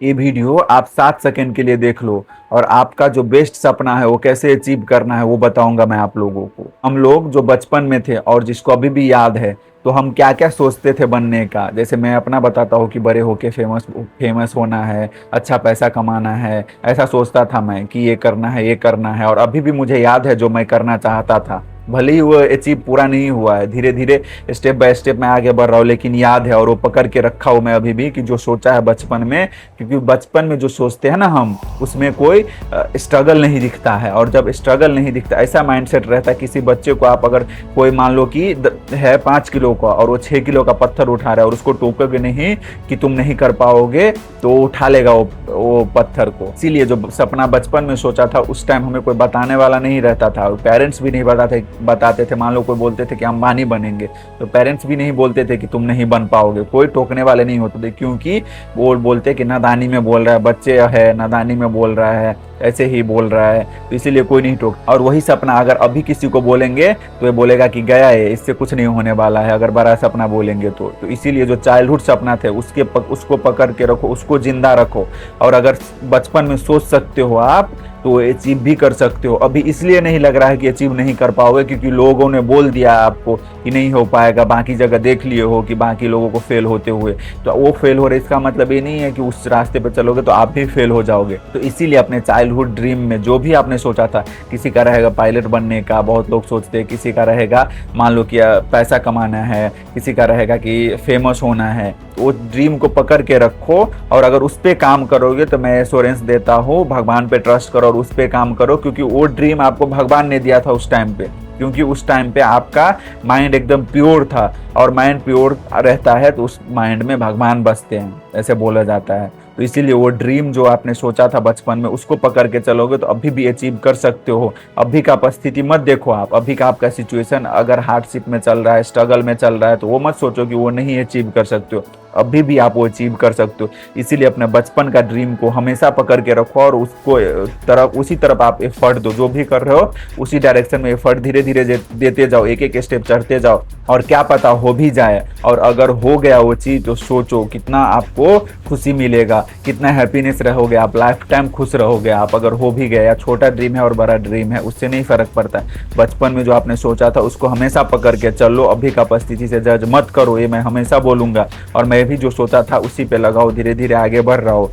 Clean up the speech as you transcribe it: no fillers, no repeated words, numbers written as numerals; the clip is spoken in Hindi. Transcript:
ये वीडियो आप 7 सेकंड के लिए देख लो और आपका जो बेस्ट सपना है वो कैसे अचीव करना है वो बताऊंगा मैं आप लोगों को। हम लोग जो बचपन में थे और जिसको अभी भी याद है, तो हम क्या क्या सोचते थे बनने का। जैसे मैं अपना बताता हूँ कि बड़े होके फेमस फेमस होना है, अच्छा पैसा कमाना है, ऐसा सोचता था मैं कि ये करना है ये करना है। और अभी भी मुझे याद है जो मैं करना चाहता था, भले ही वो अचीव पूरा नहीं हुआ है, धीरे धीरे स्टेप बाय स्टेप मैं आगे बढ़ रहा हूँ, लेकिन याद है और वो पकड़ के रखा हूँ मैं अभी भी कि जो सोचा है बचपन में। क्योंकि बचपन में जो सोचते हैं ना हम, उसमें कोई स्ट्रगल नहीं दिखता है। और जब स्ट्रगल नहीं दिखता, ऐसा माइंडसेट रहता है किसी बच्चे को, आप अगर कोई मान लो कि है 5 किलो का और वो 6 किलो का पत्थर उठा रहा है और उसको टोकोगे नहीं कि तुम नहीं कर पाओगे, तो उठा लेगा वो पत्थर को। इसीलिए जो सपना बचपन में सोचा था उस टाइम हमें कोई बताने वाला नहीं रहता था, पेरेंट्स भी नहीं बताते थे। मान लो कोई बोलते थे कि अंबानी बनेंगे, तो पेरेंट्स भी नहीं बोलते थे कि तुम नहीं बन पाओगे, कोई टोकने वाले नहीं होते थे। क्योंकि वो बोलते कि नादानी में बोल रहा है, बच्चे है नादानी में बोल रहा है, ऐसे ही बोल रहा है, तो इसीलिए कोई नहीं टोक। और वही सपना अगर अभी किसी को बोलेंगे तो ये बोलेगा कि गया है, इससे कुछ नहीं होने वाला है, अगर बड़ा सपना बोलेंगे तो इसीलिए जो चाइल्डहुड सपना थे उसको पकड़ के रखो, उसको जिंदा रखो। और अगर बचपन में सोच सकते हो आप, तो अचीव भी कर सकते हो। अभी इसलिए नहीं लग रहा है कि अचीव नहीं कर पाओगे क्योंकि लोगों ने बोल दिया आपको कि नहीं हो पाएगा, बाकी जगह देख लिए हो कि बाकी लोगों को फेल होते हुए, तो वो फेल हो रहे, इसका मतलब ये नहीं है कि उस रास्ते पे चलोगे तो आप भी फेल हो जाओगे। तो इसीलिए अपने चाइल्डहुड ड्रीम में जो भी आपने सोचा था, किसी का रहेगा पायलट बनने का, बहुत लोग सोचते हैं, किसी का रहेगा मान लो कि पैसा कमाना है, किसी का रहेगा कि फेमस होना है, तो वो ड्रीम को पकड़ के रखो। और अगर उस पर काम करोगे तो मैं एश्योरेंस देता हूँ, भगवान पे ट्रस्ट करो और उस पे काम करो, क्योंकि वो ड्रीम आपको भगवान ने दिया था उस टाइम पे। क्योंकि उस टाइम पे आपका माइंड एकदम प्योर था, और माइंड प्योर रहता है तो उस माइंड में भगवान बसते हैं, ऐसे बोला जाता है। तो इसीलिए वो ड्रीम जो आपने सोचा था बचपन में, उसको पकड़ के चलोगे तो अभी भी अचीव कर सकते हो। अभी का परिस्थिति मत देखो आप, अभी का आपका सिचुएशन अगर हार्डशिप में चल रहा है, स्ट्रगल में चल रहा है, तो वो मत सोचो कि वो नहीं अचीव कर सकते हो, अभी भी आप वो अचीव कर सकते हो। इसीलिए अपने बचपन का ड्रीम को हमेशा पकड़ के रखो और उसको उसी तरफ आप एफर्ट दो। जो भी कर रहे हो उसी डायरेक्शन में एफर्ट धीरे धीरे देते जाओ, एक एक स्टेप चढ़ते जाओ, और क्या पता हो भी जाए। और अगर हो गया वो चीज़ तो सोचो कितना आपको खुशी मिलेगा, कितना हैप्पीनेस रहोगे आप, लाइफ टाइम खुश रहोगे आप। अगर हो भी गया, छोटा ड्रीम है और बड़ा ड्रीम है, उससे नहीं फर्क पड़ता। बचपन में जो आपने सोचा था उसको हमेशा पकड़ के चलो, अभी का परिस्थिति से जज मत करो, ये मैं हमेशा बोलूंगा। और मैं भी जो सोचा था उसी पे लगाओ, धीरे धीरे आगे बढ़ रहा हो।